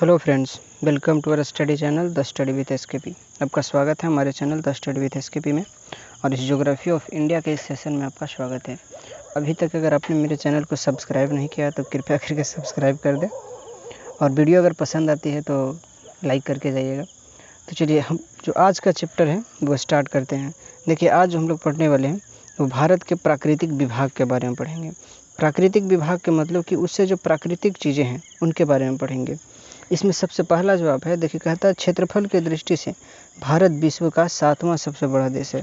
Hello friends, welcome to our study channel the study with SKP. आपका स्वागत है हमारे channel the study with SKP में और इस ज्योग्राफी ऑफ इंडिया के इस सेशन में आपका स्वागत है। अभी तक अगर आपने मेरे चैनल को सब्सक्राइब नहीं किया तो कृपया करके सब्सक्राइब कर दें और वीडियो अगर पसंद आती है तो लाइक करके जाइएगा। तो चलिए हम जो आज का चैप्टर है वो स्टार्ट करते हैं। देखिए, आज जो हम लोग पढ़ने वाले हैं वो भारत के प्राकृतिक विभाग के बारे में पढ़ेंगे। प्राकृतिक विभाग के मतलब कि उससे जो प्राकृतिक चीज़ें हैं उनके बारे में पढ़ेंगे। इसमें सबसे पहला जवाब है, देखिए कहता है क्षेत्रफल की दृष्टि से भारत विश्व का 7वां सबसे बड़ा देश है।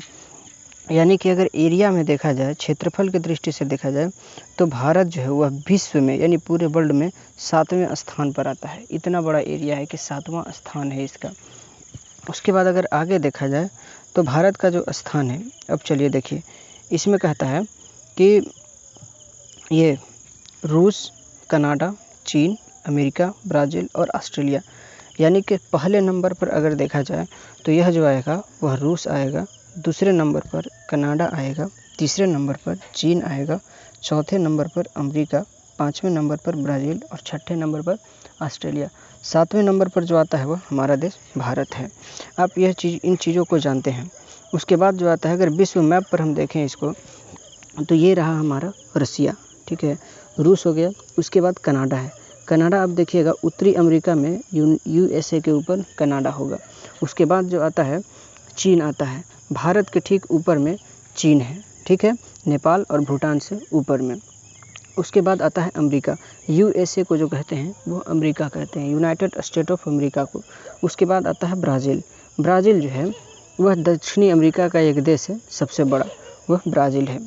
यानी कि अगर एरिया में देखा जाए, क्षेत्रफल की दृष्टि से देखा जाए तो भारत जो है वह विश्व में यानी पूरे वर्ल्ड में 7वें स्थान पर आता है। इतना बड़ा एरिया है कि 7वां स्थान है इसका। उसके बाद अगर आगे देखा जाए तो भारत का जो स्थान है, अब चलिए देखिए इसमें कहता है कि ये रूस, कनाडा, चीन, अमेरिका, ब्राज़ील और ऑस्ट्रेलिया, यानी कि पहले नंबर पर अगर देखा जाए तो यह जो आएगा वह रूस आएगा, दूसरे नंबर पर कनाडा आएगा, तीसरे नंबर पर चीन आएगा, चौथे नंबर पर अमेरिका, पाँचवें नंबर पर ब्राज़ील और छठे नंबर पर ऑस्ट्रेलिया। 7वें नंबर पर जो आता है वह हमारा देश भारत है। आप यह चीज़ इन चीज़ों को जानते हैं। उसके बाद जो आता है, अगर विश्व मैप पर हम देखें इसको तो ये रहा हमारा रसिया, ठीक है, रूस हो गया। उसके बाद कनाडा है। कनाडा आप देखिएगा उत्तरी अमेरिका में यूएसए के ऊपर कनाडा होगा। उसके बाद जो आता है चीन आता है। भारत के ठीक ऊपर में चीन है, ठीक है, नेपाल और भूटान से ऊपर में। उसके बाद आता है अमेरिका। यूएसए को जो कहते हैं वो अमेरिका कहते हैं, यूनाइटेड स्टेट ऑफ अमेरिका को। उसके बाद आता है ब्राज़ील। ब्राज़ील जो है वह दक्षिणी अमेरिका का एक देश है, सबसे बड़ा वह ब्राज़ील है।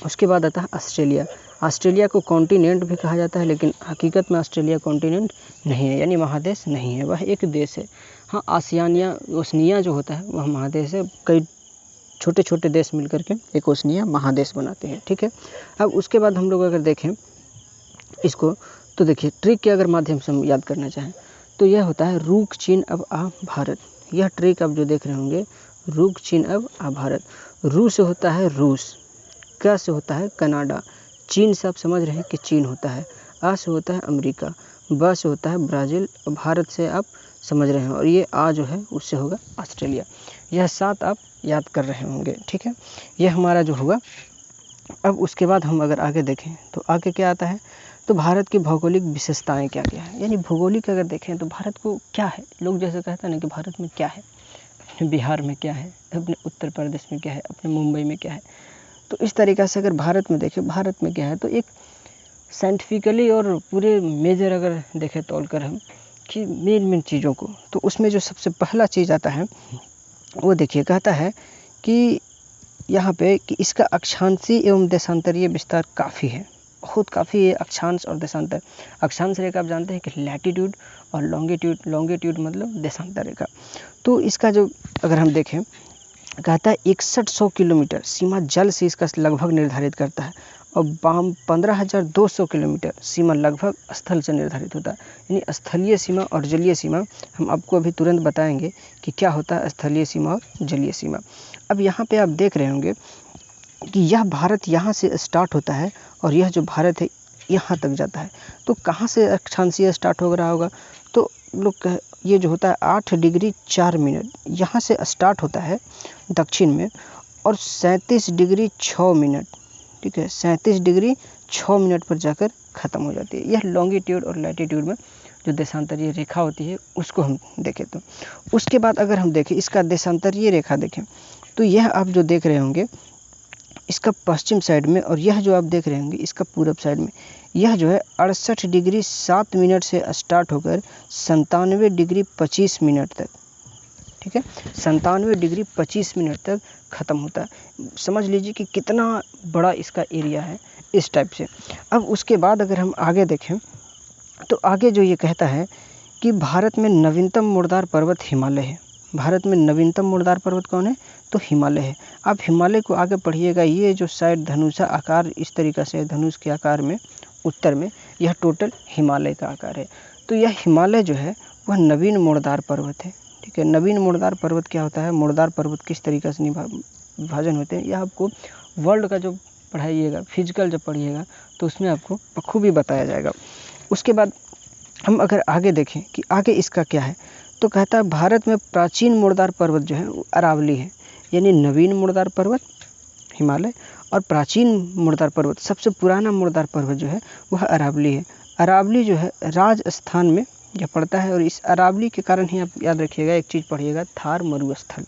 उसके बाद आता है ऑस्ट्रेलिया। ऑस्ट्रेलिया को कॉन्टिनेंट भी कहा जाता है, लेकिन हकीकत में ऑस्ट्रेलिया कॉन्टिनेंट नहीं है, यानी महादेश नहीं है, वह एक देश है। हाँ, आसियानिया ओशनिया जो होता है वह महादेश है। कई छोटे छोटे देश मिलकर के एक ओशनिया महादेश बनाते हैं, ठीक है। अब उसके बाद हम लोग अगर देखें इसको तो देखिए ट्रिक के अगर माध्यम से हम याद करना चाहें तो यह होता है रुक चीन अब आ भारत। यह ट्रिक आप जो देख रहे होंगे, रुक चीन अब आ भारत। रू से होता है रूस, क से होता है कनाडा, चीन से आप समझ रहे हैं कि चीन होता है, आ से होता है अमेरिका, ब से होता है ब्राज़ील और भारत से आप समझ रहे हैं, और ये आ जो है उससे होगा ऑस्ट्रेलिया। यह 7 आप याद कर रहे होंगे, ठीक है। यह हमारा जो हुआ। अब उसके बाद हम अगर आगे देखें तो आगे क्या आता है, तो भारत की भौगोलिक विशेषताएं क्या क्या है, यानी भौगोलिक अगर देखें तो भारत को क्या है। लोग जैसे कहते हैं ना कि भारत में क्या है, अपने बिहार में क्या है, अपने उत्तर प्रदेश में क्या है, अपने मुंबई में क्या है। तो इस तरीक़ा से अगर भारत में देखें भारत में क्या है, तो एक साइंटिफिकली और पूरे मेजर अगर देखें तौल कर हम कि मेन चीज़ों को, तो उसमें जो सबसे पहला चीज़ आता है वो देखिए कहता है कि यहाँ पे कि इसका अक्षांशीय एवं देशांतरीय विस्तार काफ़ी है, बहुत काफ़ी है। अक्षांश और देशांतर, अक्षांश रेखा आप जानते हैं कि लैटिट्यूड और लॉन्गिट्यूड, लॉन्गिट्यूड मतलब देशांतर रेखा। तो इसका जो अगर हम देखें कहता है 6100 किलोमीटर सीमा जल से इसका लगभग निर्धारित करता है, और 15,200 किलोमीटर सीमा लगभग स्थल से निर्धारित होता है। यानी स्थलीय सीमा और जलीय सीमा हम आपको अभी तुरंत बताएंगे कि क्या होता है स्थलीय सीमा और जलीय सीमा। अब यहाँ पे आप देख रहे होंगे कि यह भारत यहाँ से स्टार्ट होता है और यह जो भारत है यहाँ तक जाता है। तो कहाँ से अक्षांशीय स्टार्ट हो रहा होगा, तो लोग ये जो होता है 8 डिग्री 4 मिनट यहाँ से स्टार्ट होता है दक्षिण में, और 37 डिग्री 6 मिनट, ठीक है, 37 डिग्री 6 मिनट पर जाकर ख़त्म हो जाती है। यह लॉन्गिट्यूड और लैटिट्यूड में जो देशांतरीय रेखा होती है उसको हम देखें तो। उसके बाद अगर हम देखें इसका देशांतरीय रेखा देखें तो यह आप जो देख रहे होंगे इसका पश्चिम साइड में, और यह जो आप देख रहे होंगे इसका पूरब साइड में, यह जो है 68 डिग्री 7 मिनट से स्टार्ट होकर 97 डिग्री 25 मिनट तक, ठीक है, 97 डिग्री 25 मिनट तक ख़त्म होता है। समझ लीजिए कि कितना बड़ा इसका एरिया है इस टाइप से। अब उसके बाद अगर हम आगे देखें तो आगे जो ये कहता है कि भारत में नवीनतम मुर्दार पर्वत हिमालय है। भारत में नवीनतम मुर्दार पर्वत कौन है, तो हिमालय है। आप हिमालय को आगे पढ़िएगा, ये जो साइड धनुषा आकार इस तरीक़ा से धनुष के आकार में उत्तर में, यह टोटल हिमालय का आकार है। तो यह हिमालय जो है वह नवीन मुर्दार पर्वत है, ठीक है। नवीन मुर्दार पर्वत क्या होता है, मुर्दार पर्वत किस तरीक़े से विभाजन होते हैं, यह आपको वर्ल्ड का जो पढ़ाइएगा, फिजिकल जब पढ़िएगा तो उसमें आपको बखूबी बताया जाएगा। उसके बाद हम अगर आगे देखें कि आगे इसका क्या है, तो कहता है भारत में प्राचीन मुर्दार पर्वत जो है वो अरावली है। यानी नवीन मुर्दार पर्वत हिमालय और प्राचीन मुर्दार पर्वत, सबसे पुराना मुर्दार पर्वत जो है वह अरावली है। अरावली जो है राजस्थान में यह पड़ता है और इस अरावली के कारण ही आप याद रखिएगा, एक चीज़ पढ़िएगा, थार मरुस्थल।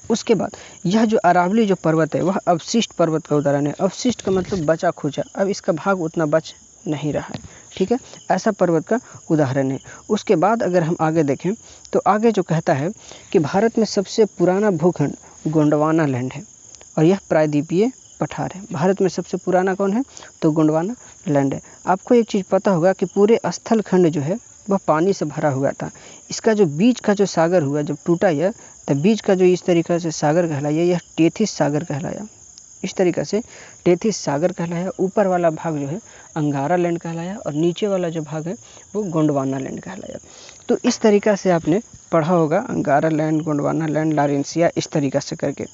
उसके बाद यह जो अरावली जो पर्वत है वह अवशिष्ट पर्वत का उदाहरण है। अवशिष्ट का मतलब बचा खुचा, अब इसका भाग उतना बच नहीं रहा है, ठीक है, ऐसा पर्वत का उदाहरण है। उसके बाद अगर हम आगे देखें तो आगे जो कहता है कि भारत में सबसे पुराना भूखंड गोंडवाना लैंड है और यह प्रायद्वीपीय पठार है। भारत में सबसे पुराना कौन है, तो गोंडवाना लैंड है। आपको एक चीज़ पता होगा कि पूरे स्थल खंड जो है वह पानी से भरा हुआ था। इसका जो बीच का जो सागर हुआ जब टूटा यह, तब बीच का जो इस तरीक़े से सागर कहलाया, यह टेथिस सागर कहलाया। इस तरीक़े से टेथिस सागर कहलाया। ऊपर वाला भाग जो है अंगारा लैंड कहलाया और नीचे वाला जो भाग है वो गोंडवाना लैंड कहलाया। तो इस तरीक़ा से आपने पढ़ा होगा, अंगारा लैंड, गोंडवाना लैंड, लारेंसिया, इस तरीक़ा से करके।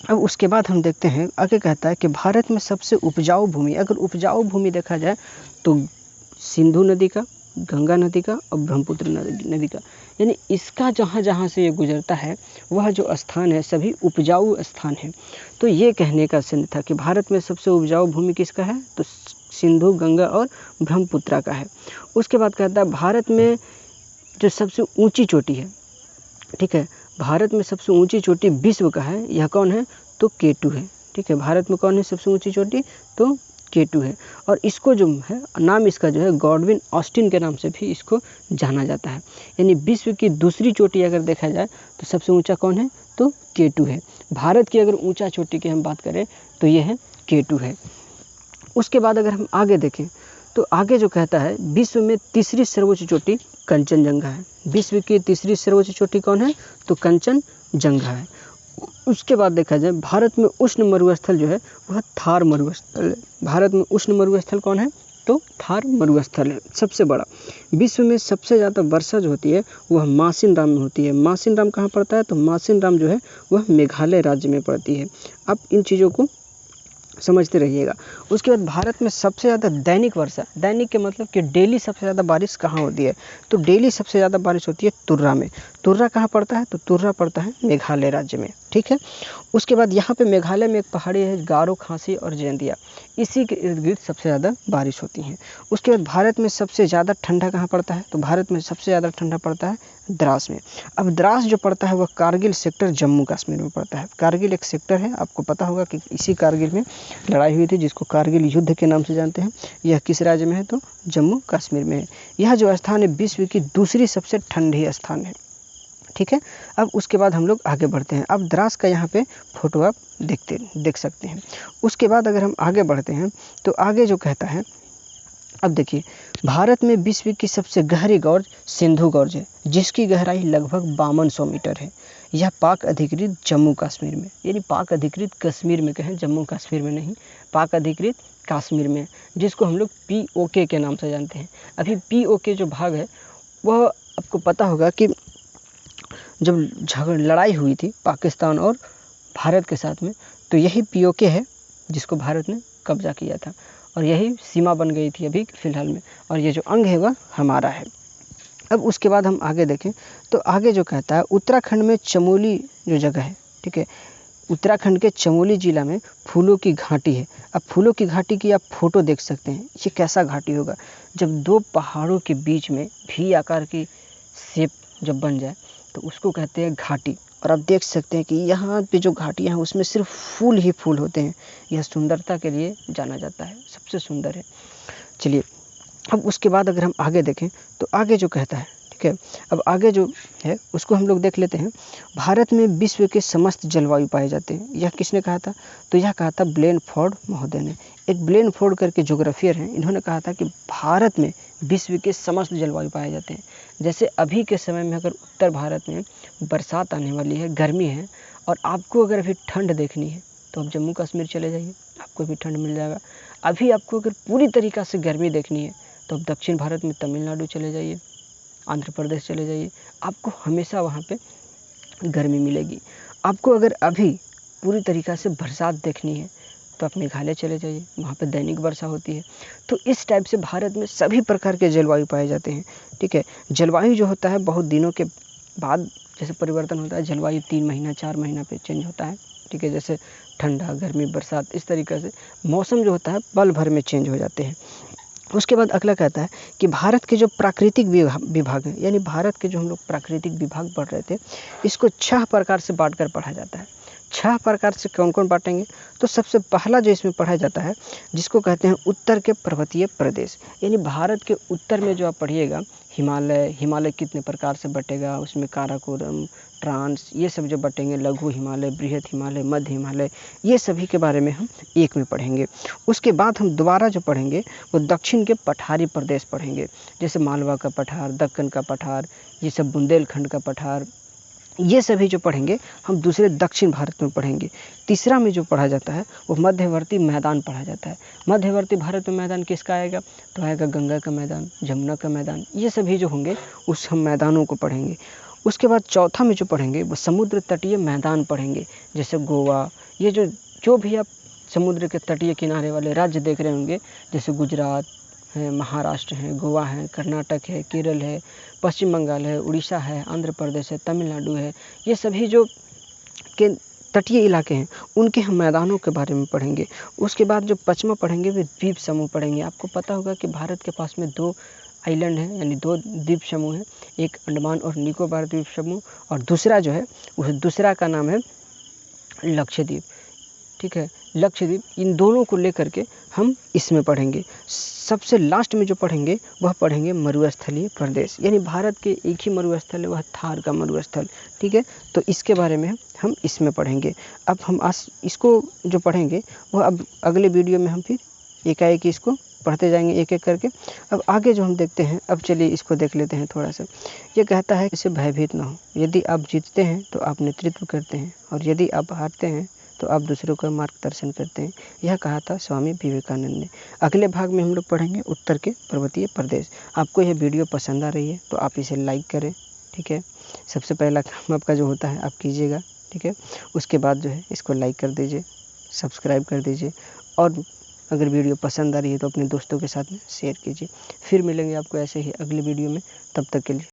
अब उसके बाद हम देखते हैं आगे कहता है कि भारत में सबसे उपजाऊ भूमि, अगर उपजाऊ भूमि देखा जाए तो सिंधु नदी का, गंगा नदी का और ब्रह्मपुत्र नदी का, यानी इसका जहाँ जहाँ से ये गुजरता है वह जो स्थान है सभी उपजाऊ स्थान है। तो ये कहने का सिंध था कि भारत में सबसे उपजाऊ भूमि किसका है, तो सिंधु, गंगा और ब्रह्मपुत्रा का है। उसके बाद कहता है भारत में जो सबसे ऊंची चोटी है, ठीक है, भारत में सबसे ऊंची चोटी विश्व का है, यह कौन है, तो K2 है, ठीक है। भारत में कौन है सबसे ऊंची चोटी, तो K2 है। और इसको जो है नाम इसका जो है गॉडविन ऑस्टिन के नाम से भी इसको जाना जाता है। यानी विश्व की दूसरी चोटी अगर देखा जाए तो सबसे ऊंचा कौन है, तो K2 है। भारत की अगर ऊंचा चोटी की हम बात करें तो यह है K2 है। उसके बाद अगर हम आगे देखें तो आगे जो कहता है विश्व में तीसरी सर्वोच्च चोटी कंचनजंगा है। विश्व की तीसरी सर्वोच्च चोटी कौन है, तो कंचनजंगा है। उसके बाद देखा जाए भारत में उष्ण मरुस्थल जो है वह थार मरुस्थल है। भारत में उष्ण मरुस्थल कौन है, तो थार मरुस्थल है सबसे बड़ा। विश्व में सबसे ज़्यादा वर्षा जो होती है वह मासिनराम में होती है। मासिनराम कहाँ पड़ता है, तो मासिनराम जो है वह मेघालय राज्य में पड़ती है। आप इन चीज़ों को समझते रहिएगा। उसके बाद भारत में सबसे ज़्यादा दैनिक वर्षा, दैनिक के मतलब कि डेली सबसे ज़्यादा बारिश कहाँ होती है, तो डेली सबसे ज़्यादा बारिश होती है तुर्रा में। तुर्रा कहाँ पड़ता है, तो तुर्रा पड़ता है मेघालय राज्य में, ठीक है। उसके बाद यहाँ पे मेघालय में एक पहाड़ी है गारो, खासी और जयंतिया, इसी के इर्द गिर्द सबसे ज़्यादा बारिश होती है। उसके बाद भारत में सबसे ज़्यादा ठंडा कहाँ पड़ता है, तो भारत में सबसे ज़्यादा ठंडा पड़ता है द्रास में। अब द्रास जो पड़ता है वह कारगिल सेक्टर जम्मू कश्मीर में पड़ता है। कारगिल एक सेक्टर है, आपको पता होगा कि इसी कारगिल में लड़ाई हुई थी जिसको कारगिल युद्ध के नाम से जानते हैं। यह किस राज्य में है, तो जम्मू कश्मीर में है। यह जो स्थान है विश्व की दूसरी सबसे ठंडी स्थान है, ठीक है। अब उसके बाद हम लोग आगे बढ़ते हैं। अब द्रास का यहाँ पे फोटो आप देख सकते हैं। उसके बाद अगर हम आगे बढ़ते हैं तो आगे जो कहता है, अब देखिए भारत में विश्व की सबसे गहरी गौर्ज सिंधु गौर्ज है, जिसकी गहराई लगभग 5200 मीटर है। यह पाक अधिकृत जम्मू कश्मीर में, यानी पाक अधिकृत कश्मीर में कहें, जम्मू कश्मीर में नहीं, पाक अधिकृत कश्मीर में, जिसको हम लोग POK के नाम से जानते हैं। अभी POK जो भाग है वह आपको पता होगा कि जब लड़ाई हुई थी पाकिस्तान और भारत के साथ में, तो यही POK है जिसको भारत ने कब्जा किया था और यही सीमा बन गई थी अभी फ़िलहाल में, और ये जो अंग है वह हमारा है। अब उसके बाद हम आगे देखें तो आगे जो कहता है उत्तराखंड में चमोली जो जगह है, ठीक है, उत्तराखंड के चमोली जिला में फूलों की घाटी है। अब फूलों की घाटी की आप फोटो देख सकते हैं, ये कैसा घाटी होगा, जब दो पहाड़ों के बीच में भी आकार की शेप जब बन जाए तो उसको कहते हैं घाटी। और आप देख सकते हैं कि यहाँ पे जो घाटियाँ हैं उसमें सिर्फ फूल ही फूल होते हैं। यह सुंदरता के लिए जाना जाता है, सबसे सुंदर है। चलिए अब उसके बाद अगर हम आगे देखें तो आगे जो कहता है, ठीक है, अब आगे जो है उसको हम लोग देख लेते हैं। भारत में विश्व के समस्त जलवायु पाए जाते हैं। यह किसने कहा था, तो यह कहा था ब्लेनफोर्ड महोदय ने। एक ब्लेनफोर्ड करके ज्योग्राफियर हैं, इन्होंने कहा था कि भारत में विश्व के समस्त जलवायु पाए जाते हैं। जैसे अभी के समय में अगर उत्तर भारत में बरसात आने वाली है, गर्मी है, और आपको अगर अभी ठंड देखनी है तो आप जम्मू कश्मीर चले जाइए, आपको भी ठंड मिल जाएगा। अभी आपको अगर पूरी तरीक़ा से गर्मी देखनी है तो आप दक्षिण भारत में तमिलनाडु चले जाइए, आंध्र प्रदेश चले जाइए, आपको हमेशा वहाँ पे गर्मी मिलेगी। आपको अगर अभी पूरी तरीक़ा से बरसात देखनी है तो आप मेघालय चले जाइए, वहाँ पे दैनिक वर्षा होती है। तो इस टाइप से भारत में सभी प्रकार के जलवायु पाए जाते हैं, ठीक है। जलवायु जो होता है बहुत दिनों के बाद जैसे परिवर्तन होता है, जलवायु 3 महीना 4 महीना पे चेंज होता है, ठीक है। जैसे ठंडा, गर्मी, बरसात, इस तरीक़े से मौसम जो होता है पल भर में चेंज हो जाते हैं। उसके बाद अगला कहता है कि भारत के जो प्राकृतिक विभाग हैं, यानी भारत के जो हम लोग प्राकृतिक विभाग पढ़ रहे थे, इसको 6 प्रकार से बाँट कर पढ़ा जाता है। 6 प्रकार से कौन-कौन बाँटेंगे? तो सबसे पहला जो इसमें पढ़ा जाता है, जिसको कहते हैं उत्तर के पर्वतीय प्रदेश, यानी भारत के उत्तर में जो आप पढ़िएगा हिमालय कितने प्रकार से बँटेगा, उसमें काराकोरम, ट्रांस, ये सब जो बँटेंगे, लघु हिमालय, बृहद हिमालय, मध्य हिमालय, ये सभी के बारे में हम एक में पढ़ेंगे। उसके बाद हम दोबारा जो पढ़ेंगे वो दक्षिण के पठारी प्रदेश पढ़ेंगे, जैसे मालवा का पठार, दक्कन का पठार, ये सब बुंदेलखंड का पठार, ये सभी जो पढ़ेंगे हम दूसरे दक्षिण भारत में पढ़ेंगे। तीसरा में जो पढ़ा जाता है वो मध्यवर्ती मैदान पढ़ा जाता है। मध्यवर्ती भारत में मैदान किसका आएगा? तो आएगा गंगा का मैदान, जमुना का मैदान, ये सभी जो होंगे उस हम मैदानों को पढ़ेंगे। उसके बाद चौथा में जो पढ़ेंगे वो समुद्र तटीय मैदान पढ़ेंगे, जैसे गोवा, ये जो भी आप समुद्र के तटीय किनारे वाले राज्य देख रहे होंगे, जैसे गुजरात है, महाराष्ट्र है, गोवा है, कर्नाटक है, केरल है, पश्चिम बंगाल है, उड़ीसा है, आंध्र प्रदेश है, तमिलनाडु है, ये सभी जो के तटीय इलाके हैं उनके हम मैदानों के बारे में पढ़ेंगे। उसके बाद जो पचमा पढ़ेंगे वे द्वीप समूह पढ़ेंगे। आपको पता होगा कि भारत के पास में 2 आइलैंड हैं, यानी 2 द्वीप समूह हैं, एक अंडमान और निकोबार द्वीप समूह और दूसरा जो है उस दूसरा का नाम है लक्षद्वीप, ठीक है। लक्षद्वीप, इन दोनों को लेकर के हम इसमें पढ़ेंगे। सबसे लास्ट में जो पढ़ेंगे वह पढ़ेंगे मरुस्थलीय प्रदेश, यानी भारत के एक ही मरुस्थल है, वह थार का मरुस्थल, ठीक है। तो इसके बारे में हम इसमें पढ़ेंगे। अब हम आज इसको जो पढ़ेंगे वह अब अगले वीडियो में हम फिर एकाएक इसको पढ़ते जाएंगे एक एक करके। अब आगे जो हम देखते हैं, अब चलिए इसको देख लेते हैं थोड़ा सा। ये कहता है इससे भयभीत ना हो, यदि आप जीतते हैं तो आप नेतृत्व करते हैं और यदि आप हारते हैं तो आप दूसरों का मार्गदर्शन करते हैं। यह कहा था स्वामी विवेकानंद ने। अगले भाग में हम लोग पढ़ेंगे उत्तर के पर्वतीय प्रदेश। आपको यह वीडियो पसंद आ रही है तो आप इसे लाइक करें, ठीक है। सबसे पहला काम आपका जो होता है आप कीजिएगा, ठीक है। उसके बाद जो है इसको लाइक कर दीजिए, सब्सक्राइब कर दीजिए और अगर वीडियो पसंद आ रही है तो अपने दोस्तों के साथ में शेयर कीजिए। फिर मिलेंगे आपको ऐसे ही अगले वीडियो में, तब तक के लिए